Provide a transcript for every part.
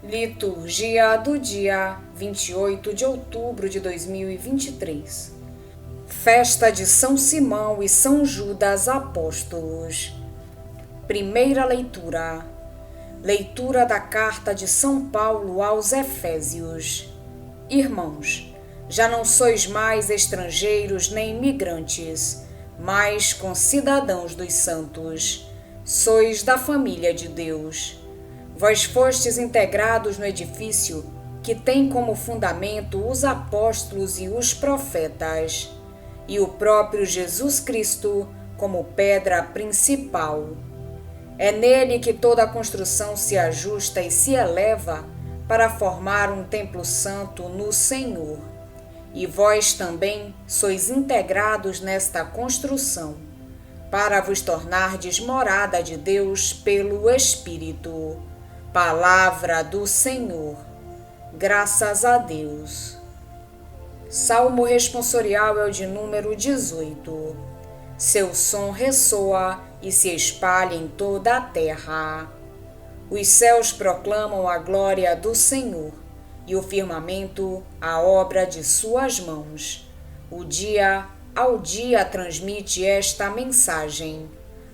Liturgia do dia 28 de outubro de 2023. Festa de São Simão e São Judas Apóstolos. Primeira leitura. Leitura da carta de São Paulo aos Efésios. Irmãos, já não sois mais estrangeiros nem imigrantes, mas concidadãos dos santos. Sois da família de Deus. Vós fostes integrados no edifício que tem como fundamento os apóstolos e os profetas, e o próprio Jesus Cristo como pedra principal. É nele que toda a construção se ajusta e se eleva para formar um templo santo no Senhor. E vós também sois integrados nesta construção, para vos tornardes morada de Deus pelo Espírito. Palavra do Senhor. Graças a Deus. Salmo responsorial é o de número 18. Seu som ressoa e se espalha em toda a terra. Os céus proclamam a glória do Senhor, e o firmamento a obra de suas mãos. O dia ao dia transmite esta mensagem.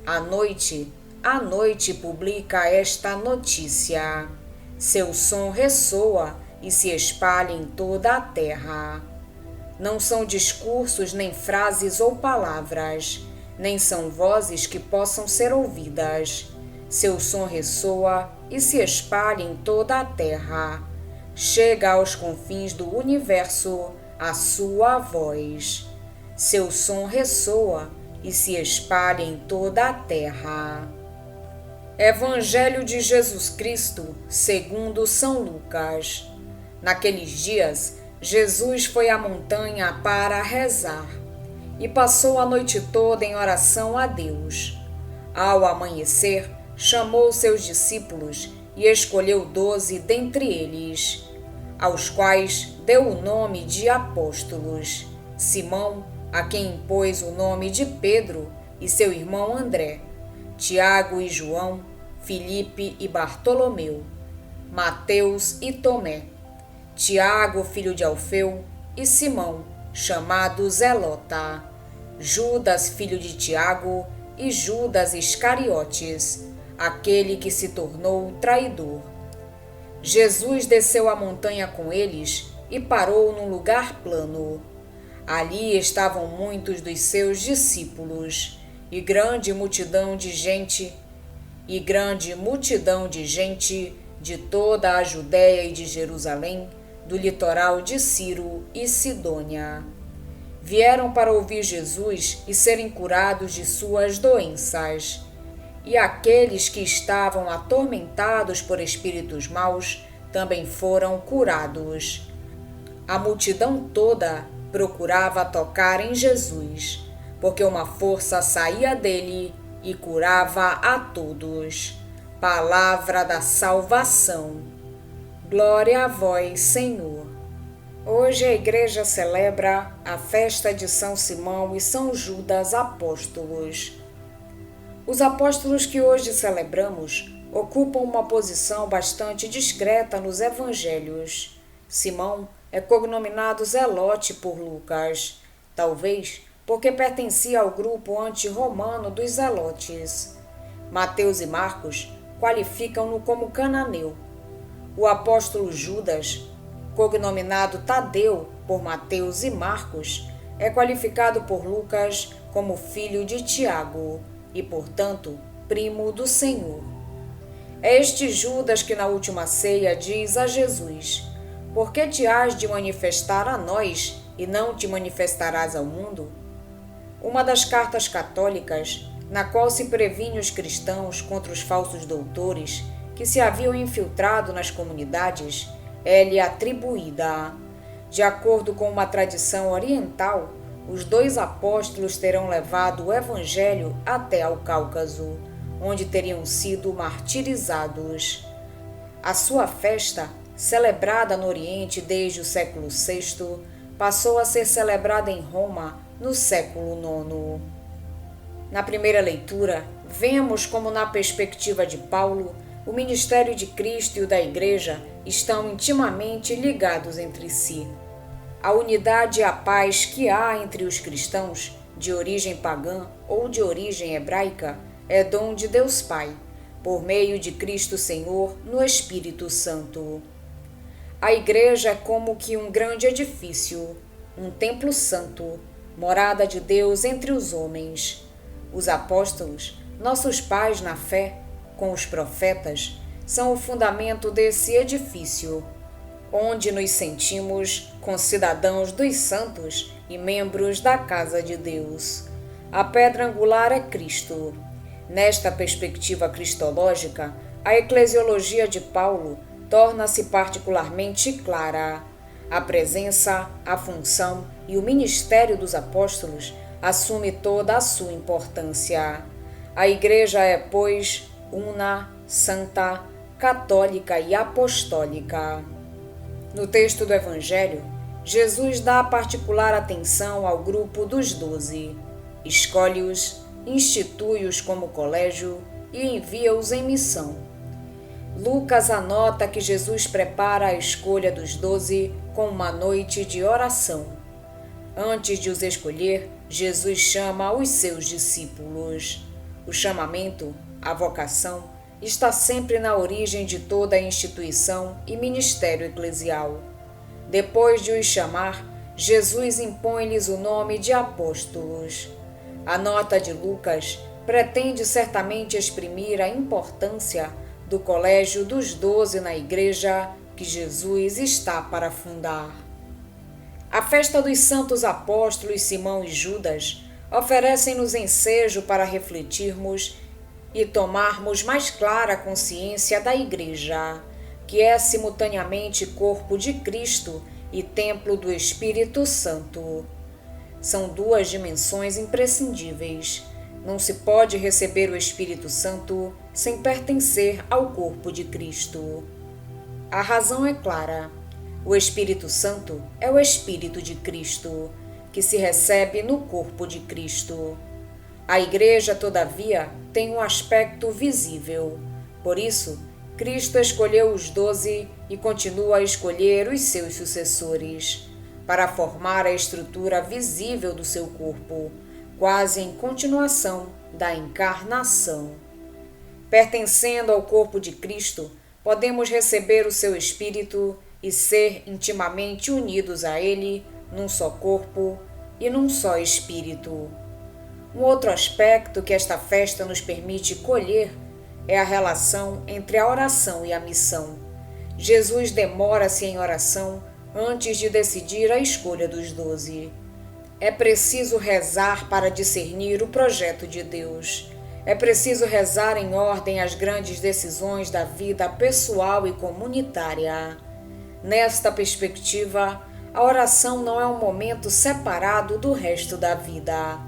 À noite publica esta notícia. Seu som ressoa e se espalha em toda a terra. Não são discursos, nem frases ou palavras, nem são vozes que possam ser ouvidas. Seu som ressoa e se espalha em toda a terra. Chega aos confins do universo a sua voz. Seu som ressoa e se espalha em toda a terra. Evangelho de Jesus Cristo, segundo São Lucas. Naqueles dias, Jesus foi à montanha para rezar e passou a noite toda em oração a Deus. Ao amanhecer, chamou seus discípulos e escolheu 12 dentre eles, aos quais deu o nome de apóstolos: Simão, a quem impôs o nome de Pedro, e seu irmão André, Tiago e João, Filipe e Bartolomeu, Mateus e Tomé, Tiago, filho de Alfeu, e Simão, chamado Zelota, Judas, filho de Tiago, e Judas Iscariotes, aquele que se tornou traidor. Jesus desceu a montanha com eles e parou num lugar plano. Ali estavam muitos dos seus discípulos, e grande multidão de gente de toda a Judéia e de Jerusalém, do litoral de Ciro e Sidônia. Vieram para ouvir Jesus e serem curados de suas doenças. E aqueles que estavam atormentados por espíritos maus também foram curados. A multidão toda procurava tocar em Jesus, porque uma força saía dele e curava a todos. Palavra da salvação. Glória a vós, Senhor. Hoje a Igreja celebra a festa de São Simão e São Judas Apóstolos. Os apóstolos que hoje celebramos ocupam uma posição bastante discreta nos evangelhos. Simão é cognominado Zelote por Lucas, talvez porque pertencia ao grupo anti-romano dos zelotes. Mateus e Marcos qualificam-no como cananeu. O apóstolo Judas, cognominado Tadeu por Mateus e Marcos, é qualificado por Lucas como filho de Tiago e, portanto, primo do Senhor. É este Judas que na última ceia diz a Jesus: por que te hás de manifestar a nós e não te manifestarás ao mundo? Uma das cartas católicas, na qual se previne os cristãos contra os falsos doutores que se haviam infiltrado nas comunidades, é-lhe atribuída. De acordo com uma tradição oriental, os 2 apóstolos terão levado o evangelho até ao Cáucaso, onde teriam sido martirizados. A sua festa, celebrada no Oriente desde o século VI, passou a ser celebrada em Roma no século IX. Na primeira leitura, vemos como, na perspectiva de Paulo, o ministério de Cristo e o da Igreja estão intimamente ligados entre si. A unidade e a paz que há entre os cristãos, de origem pagã ou de origem hebraica, é dom de Deus Pai, por meio de Cristo Senhor no Espírito Santo. A Igreja é como que um grande edifício, um templo santo, morada de Deus entre os homens. Os apóstolos, nossos pais na fé, com os profetas, são o fundamento desse edifício, onde nos sentimos concidadãos dos santos e membros da casa de Deus. A pedra angular é Cristo. Nesta perspectiva cristológica, a eclesiologia de Paulo torna-se particularmente clara. A presença, a função e o ministério dos apóstolos assume toda a sua importância. A Igreja é, pois, una, santa, católica e apostólica. No texto do Evangelho, Jesus dá particular atenção ao grupo dos 12, escolhe-os, institui-os como colégio e envia-os em missão. Lucas anota que Jesus prepara a escolha dos 12 com uma noite de oração. Antes de os escolher, Jesus chama os seus discípulos. O chamamento, a vocação, está sempre na origem de toda a instituição e ministério eclesial. Depois de os chamar, Jesus impõe-lhes o nome de apóstolos. A nota de Lucas pretende certamente exprimir a importância do colégio dos 12 na Igreja que Jesus está para fundar. A festa dos santos apóstolos Simão e Judas oferecem-nos ensejo para refletirmos e tomarmos mais clara consciência da Igreja, que é simultaneamente corpo de Cristo e templo do Espírito Santo. São duas dimensões imprescindíveis. Não se pode receber o Espírito Santo sem pertencer ao corpo de Cristo. A razão é clara. O Espírito Santo é o Espírito de Cristo, que se recebe no corpo de Cristo. A Igreja, todavia, tem um aspecto visível. Por isso, Cristo escolheu os 12 e continua a escolher os seus sucessores, para formar a estrutura visível do seu corpo, quase em continuação da encarnação. Pertencendo ao corpo de Cristo, podemos receber o seu Espírito e ser intimamente unidos a Ele num só corpo e num só Espírito. Um outro aspecto que esta festa nos permite colher é a relação entre a oração e a missão. Jesus demora-se em oração antes de decidir a escolha dos 12. É preciso rezar para discernir o projeto de Deus. É preciso rezar em ordem às grandes decisões da vida pessoal e comunitária. Nesta perspectiva, a oração não é um momento separado do resto da vida,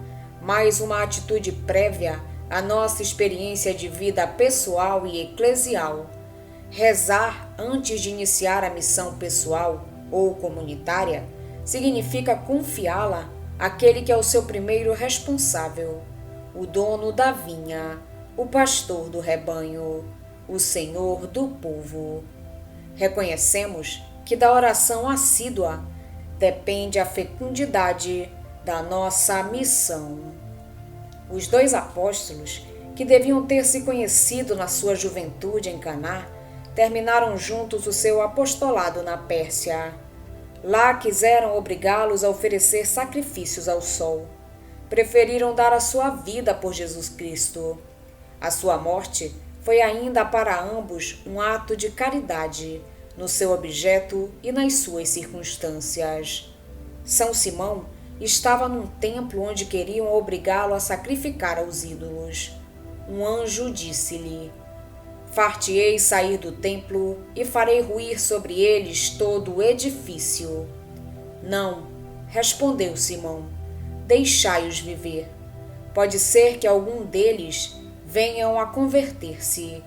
mas uma atitude prévia à nossa experiência de vida pessoal e eclesial. Rezar antes de iniciar a missão pessoal ou comunitária significa confiá-la àquele que é o seu primeiro responsável, o dono da vinha, o pastor do rebanho, o Senhor do povo. Reconhecemos que da oração assídua depende a fecundidade da nossa missão. Os 2 apóstolos, que deviam ter se conhecido na sua juventude em Caná, terminaram juntos o seu apostolado na Pérsia. Lá quiseram obrigá-los a oferecer sacrifícios ao sol. Preferiram dar a sua vida por Jesus Cristo. A sua morte foi ainda para ambos um ato de caridade, no seu objeto e nas suas circunstâncias. São Simão estava num templo onde queriam obrigá-lo a sacrificar aos ídolos. Um anjo disse-lhe: "Far-te-ei sair do templo e farei ruir sobre eles todo o edifício." "Não," respondeu Simão, "deixai-os viver. Pode ser que algum deles venham a converter-se."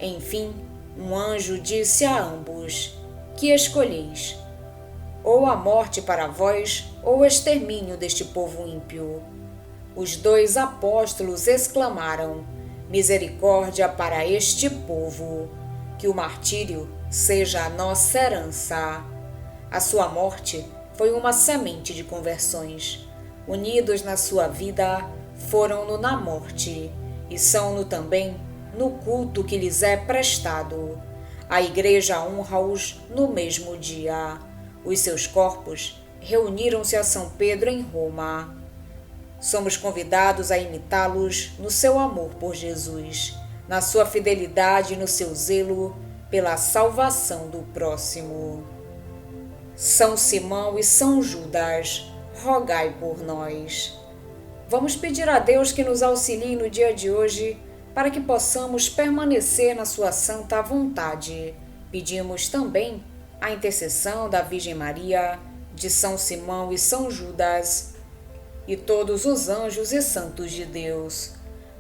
Enfim, um anjo disse a ambos: "Que escolheis? Ou a morte para vós, ou o extermínio deste povo ímpio." Os 2 apóstolos exclamaram: misericórdia para este povo. Que o martírio seja a nossa herança. A sua morte foi uma semente de conversões. Unidos na sua vida, foram-no na morte, e são-no também no culto que lhes é prestado. A Igreja honra-os no mesmo dia. Os seus corpos reuniram-se a São Pedro em Roma. Somos convidados a imitá-los no seu amor por Jesus, na sua fidelidade e no seu zelo pela salvação do próximo. São Simão e São Judas, rogai por nós. Vamos pedir a Deus que nos auxilie no dia de hoje para que possamos permanecer na sua santa vontade. Pedimos também a intercessão da Virgem Maria, de São Simão e São Judas, e todos os anjos e santos de Deus.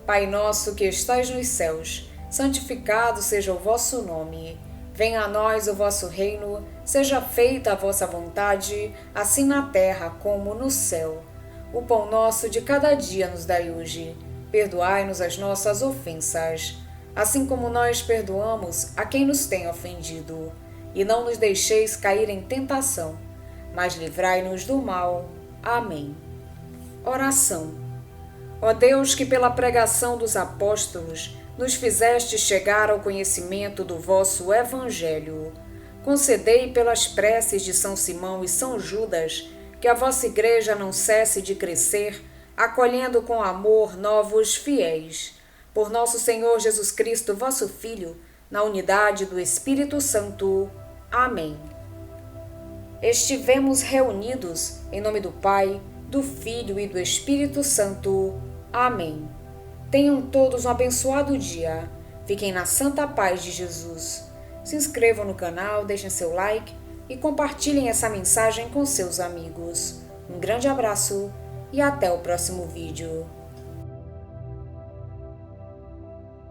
Pai nosso que estais nos céus, santificado seja o vosso nome. Venha a nós o vosso reino, seja feita a vossa vontade, assim na terra como no céu. O pão nosso de cada dia nos dai hoje. Perdoai-nos as nossas ofensas, assim como nós perdoamos a quem nos tem ofendido. E não nos deixeis cair em tentação, mas livrai-nos do mal. Amém. Oração. Ó Deus, que pela pregação dos apóstolos nos fizeste chegar ao conhecimento do vosso Evangelho, concedei pelas preces de São Simão e São Judas que a vossa Igreja não cesse de crescer, acolhendo com amor novos fiéis. Por nosso Senhor Jesus Cristo, vosso Filho, na unidade do Espírito Santo. Amém. Estivemos reunidos em nome do Pai, do Filho e do Espírito Santo. Amém. Tenham todos um abençoado dia. Fiquem na santa paz de Jesus. Se inscrevam no canal, deixem seu like e compartilhem essa mensagem com seus amigos. Um grande abraço e até o próximo vídeo.